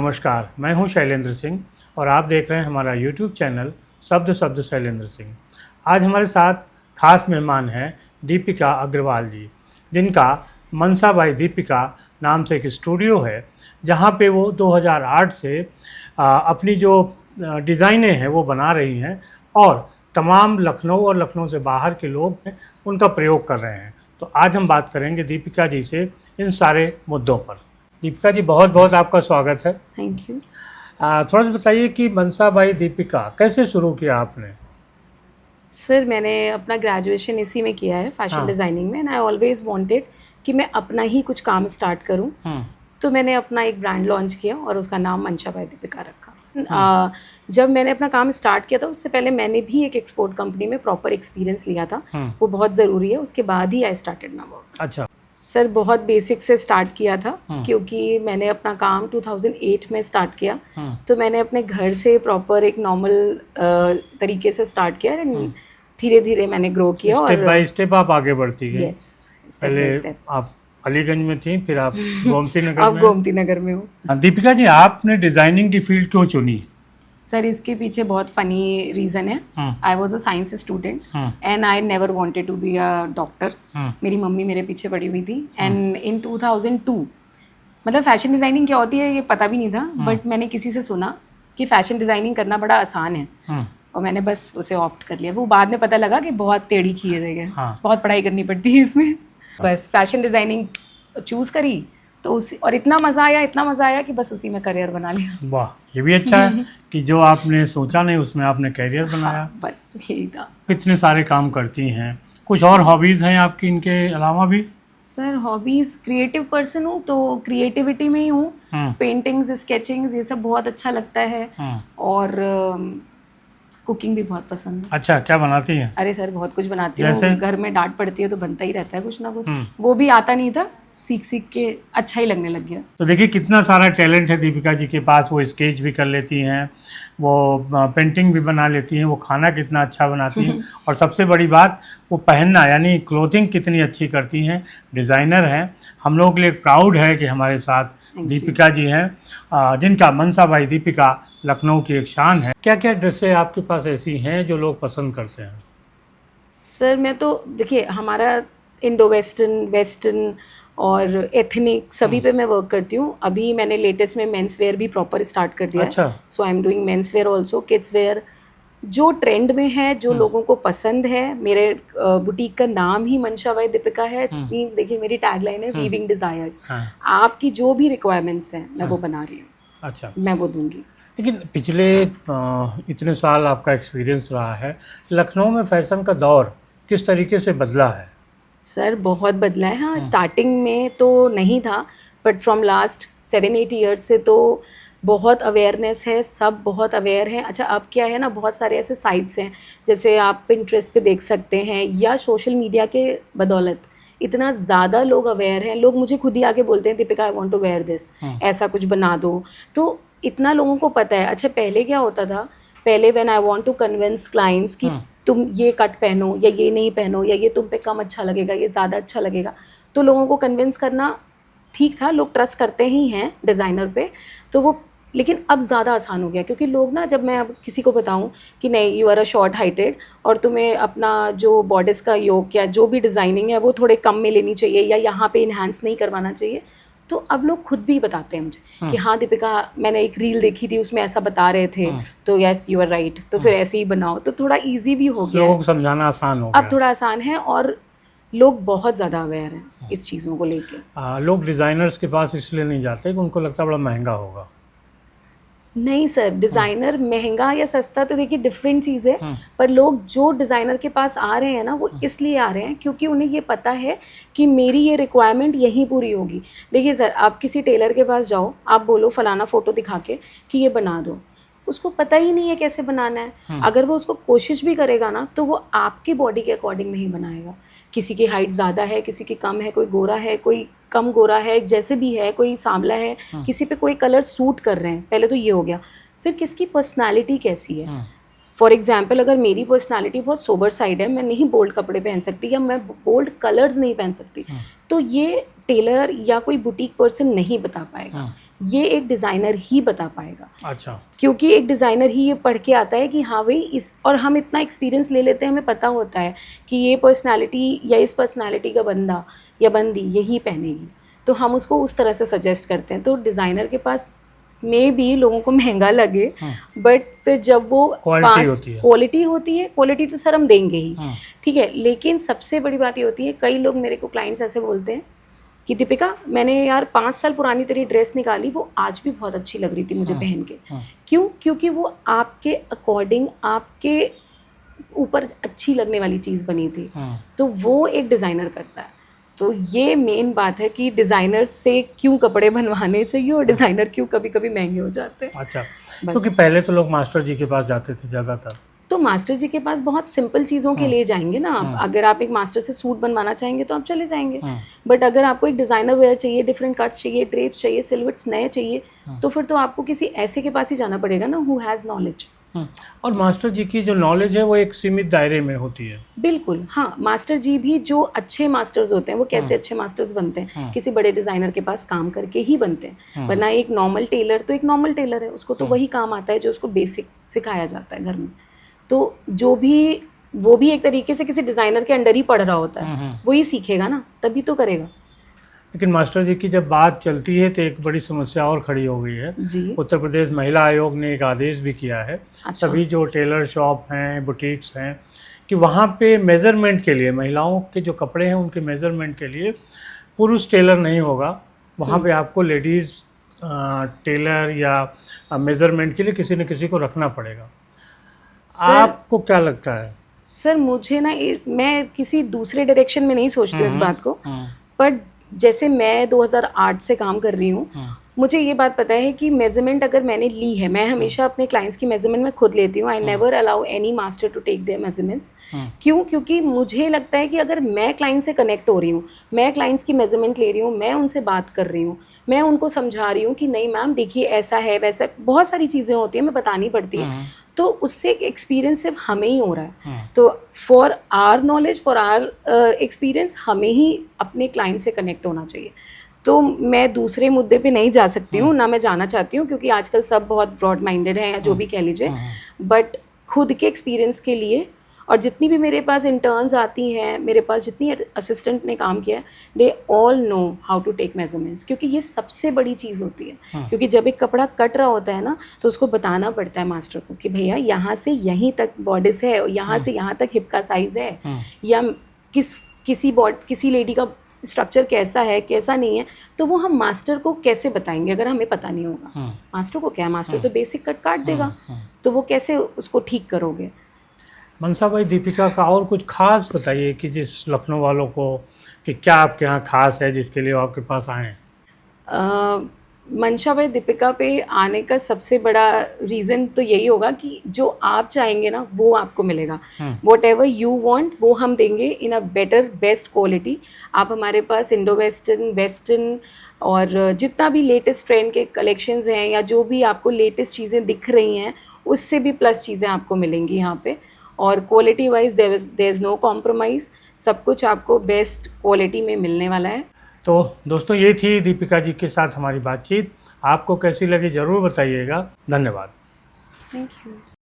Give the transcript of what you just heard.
नमस्कार, मैं हूं शैलेंद्र सिंह और आप देख रहे हैं हमारा YouTube चैनल शब्द शब्द शैलेंद्र सिंह। आज हमारे साथ खास मेहमान हैं दीपिका अग्रवाल जी, जिनका मनसा बाई दीपिका नाम से एक स्टूडियो है, जहां पे वो 2008 से अपनी जो डिज़ाइनें हैं वो बना रही हैं और तमाम लखनऊ और लखनऊ से बाहर के लोग हैं उनका प्रयोग कर रहे हैं। तो आज हम बात करेंगे दीपिका जी से इन सारे मुद्दों पर। दीपिका जी, बहुत बहुत आपका स्वागत है। Thank you. थोड़ा सा बताइए कि मनसा बाई दीपिका कैसे शुरू किया आपने? सर, मैंने अपना ग्रेजुएशन इसी में किया है, फैशन डिज़ाइनिंग में, एंड आई ऑलवेज वांटेड कि मैं अपना ही कुछ काम स्टार्ट करूं। तो मैंने अपना एक ब्रांड लॉन्च किया और उसका नाम मनसा बाई दीपिका रखा। जब मैंने अपना काम स्टार्ट किया था उससे पहले मैंने भी एक एक्सपोर्ट कंपनी में प्रॉपर एक्सपीरियंस लिया था। वो बहुत ज़रूरी है, उसके बाद ही आई स्टार्टेड माय वर्क। अच्छा सर, बहुत बेसिक से स्टार्ट किया था क्योंकि मैंने अपना काम 2008 में स्टार्ट किया। तो मैंने अपने घर से प्रॉपर एक नॉर्मल तरीके से स्टार्ट किया एंड धीरे धीरे मैंने ग्रो किया। स्टेप बाय स्टेप आप आगे बढ़ती गई। Yes, step by step. आप अलीगंज में थी, फिर आप गोमती नगर अब में। गोमती नगर में हूँ। दीपिका जी, आपने डिज़ाइनिंग की फील्ड क्यों चुनी? सर, इसके पीछे बहुत फनी रीज़न है। I was a science student and I never wanted to be a doctor. मेरी मम्मी मेरे पीछे पड़ी हुई थी एंड इन 2002 मतलब फैशन डिज़ाइनिंग क्या होती है ये पता भी नहीं था, बट मैंने किसी से सुना कि फ़ैशन डिज़ाइनिंग करना बड़ा आसान है और मैंने बस उसे ऑप्ट कर लिया। वो बाद में पता लगा कि बहुत टेढ़ी खीर है, बहुत पढ़ाई करनी पड़ती है इसमें। बस फैशन डिज़ाइनिंग चूज़ करी तो उसी, और इतना मज़ा आया कि बस उसी में करियर बना लिया। वाह, ये भी अच्छा है कि जो आपने सोचा नहीं उसमें आपने करियर बनाया। बस यही था। कितने सारे काम करती हैं, कुछ और हॉबीज़ हैं आपकी इनके अलावा भी? सर, हॉबीज़, क्रिएटिव पर्सन हूँ तो क्रिएटिविटी में ही हूँ। पेंटिंग्स, स्केचिंग्स, ये सब बहुत अच्छा लगता है और कुकिंग भी बहुत पसंद है। अच्छा, क्या बनाती हैं? अरे सर, बहुत कुछ बनाती हूँ। घर में डांट पड़ती है तो बनता ही रहता है कुछ ना कुछ। वो भी आता नहीं था, सीख सीख के अच्छा ही लगने लग गया। तो देखिए कितना सारा टैलेंट है दीपिका जी के पास। वो स्केच भी कर लेती हैं, वो पेंटिंग भी बना लेती हैं, वो खाना कितना अच्छा बनाती हैं और सबसे बड़ी बात वो पहनना यानी क्लोथिंग कितनी अच्छी करती हैं। डिज़ाइनर हैं। हम लोगों के लिए प्राउड है कि हमारे साथ दीपिका जी हैं, जिनका मनसा बाई दीपिका लखनऊ की एक शान है। क्या क्या ड्रेसें आपके पास ऐसी हैं जो लोग पसंद करते हैं? सर, मैं तो देखिए हमारा इंडो वेस्टर्न, वेस्टर्न और एथनिक सभी पे मैं वर्क करती हूँ। अभी मैंने लेटेस्ट में मेंस वेयर भी प्रॉपर स्टार्ट कर दिया है। So I am doing men's wear also, kids wear, जो ट्रेंड में है, जो लोगों को पसंद है। मेरे बुटीक का नाम ही मनसा बाई दीपिका है। इट्स मीन्स, देखिए मेरी टैगलाइन है वीविंग डिज़ायर्स। आपकी जो भी रिक्वायरमेंट्स हैं मैं वो बना रही हूँ। अच्छा, मैं वो दूंगी। लेकिन पिछले इतने साल आपका एक्सपीरियंस रहा है, लखनऊ में फैशन का दौर किस तरीके से बदला है? सर, बहुत बदला है। हाँ, स्टार्टिंग में तो नहीं था, बट फ्रॉम लास्ट 7-8 ईयर्स से तो बहुत अवेयरनेस है, सब बहुत अवेयर हैं। अच्छा, अब क्या है ना, बहुत सारे ऐसे साइट्स हैं जैसे आप पिंटरेस्ट पे देख सकते हैं या सोशल मीडिया के बदौलत इतना ज़्यादा लोग अवेयर हैं। लोग मुझे खुद ही आके बोलते हैं Deepika I want to wear this, ऐसा कुछ बना दो। तो इतना लोगों को पता है। अच्छा, पहले क्या होता था, पहले when I want to convince clients कि तुम ये कट पहनो या ये नहीं पहनो या ये तुम पे कम अच्छा लगेगा, ये ज़्यादा अच्छा लगेगा, तो लोगों को कन्विंस करना ठीक था। लोग ट्रस्ट करते ही हैं डिज़ाइनर पे, तो वो, लेकिन अब ज़्यादा आसान हो गया क्योंकि लोग ना, जब मैं अब किसी को बताऊं कि नहीं you are a short heighted और तुम्हें अपना जो बॉडिस का योग या जो भी डिज़ाइनिंग है वो थोड़े कम में लेनी चाहिए या यहाँ पे इन्हांस नहीं करवाना चाहिए, तो अब लोग खुद भी बताते हैं मुझे कि हाँ दीपिका, मैंने एक रील देखी थी उसमें ऐसा बता रहे थे, तो यस यू आर राइट, तो फिर ऐसे ही बनाओ। तो थोड़ा ईजी भी हो गया, लोग समझाना आसान हो गया, अब थोड़ा आसान है और लोग बहुत ज़्यादा अवेयर हैं इस चीज़ों को लेके। लोग डिज़ाइनर्स के पास इसलिए नहीं जाते कि उनको लगता बड़ा महंगा होगा। नहीं सर, डिज़ाइनर महंगा या सस्ता तो देखिए डिफरेंट चीज़ है, पर लोग जो डिज़ाइनर के पास आ रहे हैं ना वो इसलिए आ रहे हैं क्योंकि उन्हें ये पता है कि मेरी ये रिक्वायरमेंट यहीं पूरी होगी। देखिए सर, आप किसी टेलर के पास जाओ, आप बोलो फलाना फ़ोटो दिखा के कि ये बना दो, उसको पता ही नहीं है कैसे बनाना है। अगर वो उसको कोशिश भी करेगा ना तो वो आपकी बॉडी के अकॉर्डिंग नहीं बनाएगा। किसी की हाइट ज़्यादा है, किसी की कम है, कोई गोरा है, कोई कम गोरा है, जैसे भी है, कोई सांवला है, किसी पे कोई कलर सूट कर रहे हैं। पहले तो ये हो गया, फिर किसकी पर्सनालिटी कैसी है। फॉर एग्जाम्पल, अगर मेरी पर्सनालिटी बहुत सोबर साइड है, मैं नहीं बोल्ड कपड़े पहन सकती या मैं बोल्ड कलर्स नहीं पहन सकती, तो ये टेलर या कोई बुटीक पर्सन नहीं बता पाएगा। ये एक डिज़ाइनर ही बता पाएगा। अच्छा। क्योंकि एक डिज़ाइनर ही ये पढ़ के आता है कि हाँ भाई इस, और हम इतना एक्सपीरियंस ले लेते हैं, हमें पता होता है कि ये पर्सनालिटी या इस पर्सनालिटी का बंदा या बंदी यही पहनेगी, तो हम उसको उस तरह से सजेस्ट करते हैं। तो डिज़ाइनर के पास मे भी लोगों को महंगा लगे, बट फिर जब वो क्वालिटी होती है, क्वालिटी तो सर हम देंगे ही, ठीक है। लेकिन सबसे बड़ी बात ये होती है, कई लोग मेरे को क्लाइंट्स ऐसे बोलते हैं कि दीपिका मैंने यार 5 साल पुरानी तेरी ड्रेस निकाली, वो आज भी बहुत अच्छी लग रही थी मुझे पहन के। क्यों? क्योंकि वो आपके अकॉर्डिंग, आपके ऊपर अच्छी लगने वाली चीज़ बनी थी। तो वो एक डिज़ाइनर करता है। तो ये मेन बात है कि डिज़ाइनर से क्यों कपड़े बनवाने चाहिए और डिज़ाइनर क्यों कभी कभी महंगे हो जाते हैं। अच्छा, क्योंकि पहले तो लोग मास्टर जी के पास जाते थे ज़्यादातर। तो मास्टर जी के पास बहुत सिंपल चीज़ों के लिए जाएंगे ना आप। अगर आप एक मास्टर से सूट बनवाना चाहेंगे तो आप चले जाएंगे, बट अगर आपको एक डिज़ाइनर वेयर चाहिए, डिफरेंट कट्स चाहिए, ड्रेप्स चाहिए, सिलवट्स नए चाहिए, तो फिर तो आपको किसी ऐसे के पास ही जाना पड़ेगा ना, हु हैज़ नॉलेज। और मास्टर जी की जो नॉलेज है वो एक सीमित दायरे में होती है। बिल्कुल, हाँ। मास्टर जी भी जो अच्छे मास्टर्स होते हैं वो कैसे अच्छे मास्टर्स बनते हैं, किसी बड़े डिज़ाइनर के पास काम करके ही बनते हैं। वरना एक नॉर्मल टेलर तो एक नॉर्मल टेलर है, उसको तो वही काम आता है जो उसको बेसिक सिखाया जाता है घर में। तो जो भी, वो भी एक तरीके से किसी डिज़ाइनर के अंडर ही पढ़ रहा होता है, वो ही सीखेगा ना, तभी तो करेगा। लेकिन मास्टर जी की जब बात चलती है तो एक बड़ी समस्या और खड़ी हो गई है जी। उत्तर प्रदेश महिला आयोग ने एक आदेश भी किया है सभी जो टेलर शॉप हैं, बुटीक्स हैं, कि वहाँ पे मेज़रमेंट के लिए महिलाओं के जो कपड़े हैं उनके मेज़रमेंट के लिए पुरुष टेलर नहीं होगा, वहाँ पे आपको लेडीज़ टेलर या मेज़रमेंट के लिए किसी न किसी को रखना पड़ेगा। आपको क्या लगता है? सर मुझे ना, मैं किसी दूसरे डायरेक्शन में नहीं सोचती हूँ इस बात को, पर जैसे मैं 2008 से काम कर रही हूँ, मुझे ये बात पता है कि मेजरमेंट अगर मैंने ली है, मैं हमेशा अपने क्लाइंट्स की मेजरमेंट में खुद लेती हूँ। I never allow any master to take their measurements. क्यों? क्योंकि मुझे लगता है कि अगर मैं क्लाइंट से कनेक्ट हो रही हूँ, मैं क्लाइंट्स की मेजरमेंट ले रही हूँ, मैं उनसे बात कर रही हूँ, मैं उनको समझा रही हूँ कि नहीं मैम देखिए ऐसा है वैसा, बहुत सारी चीज़ें होती हैं, मैं बतानी पड़ती है, तो उससे एक्सपीरियंस सिर्फ हमें ही हो रहा है। तो for our knowledge, for our experience, हमें ही अपने क्लाइंट से कनेक्ट होना चाहिए। तो मैं दूसरे मुद्दे पे नहीं जा सकती हूँ, ना मैं जाना चाहती हूँ, क्योंकि आजकल सब बहुत ब्रॉड माइंडेड हैं या जो भी कह लीजिए। बट खुद के एक्सपीरियंस के लिए, और जितनी भी मेरे पास इंटर्न्स आती हैं, मेरे पास जितनी असिस्टेंट ने काम किया, they all know how to take measurements, क्योंकि ये सबसे बड़ी चीज़ होती है। क्योंकि जब एक कपड़ा कट रहा होता है ना, तो उसको बताना पड़ता है मास्टर को कि भैया यहाँ से यहीं तक बॉडिस है, यहाँ से यहाँ तक हिप का साइज़ है, या किसी लेडी का स्ट्रक्चर कैसा है कैसा नहीं है, तो वो हम मास्टर को कैसे बताएंगे अगर हमें पता नहीं होगा। मास्टर को क्या, मास्टर तो बेसिक कट काट देगा, तो वो कैसे उसको ठीक करोगे। मनसा भाई, दीपिका का और कुछ खास बताइए कि जिस लखनऊ वालों को, कि क्या आपके यहाँ खास है जिसके लिए आपके पास आए? मनसा भाई, दीपिका पे आने का सबसे बड़ा रीज़न तो यही होगा कि जो आप चाहेंगे ना वो आपको मिलेगा। वॉट एवर यू वॉन्ट वो हम देंगे इन अ बेटर बेस्ट क्वालिटी। आप हमारे पास इंडो वेस्टर्न, वेस्टर्न और जितना भी लेटेस्ट ट्रेंड के कलेक्शंस हैं या जो भी आपको लेटेस्ट चीज़ें दिख रही हैं उससे भी प्लस चीज़ें आपको मिलेंगी यहाँ पे। और quality wise there is no compromise, सब कुछ आपको बेस्ट क्वालिटी में मिलने वाला है। तो दोस्तों, ये थी दीपिका जी के साथ हमारी बातचीत। आपको कैसी लगी ज़रूर बताइएगा। धन्यवाद। Thank you.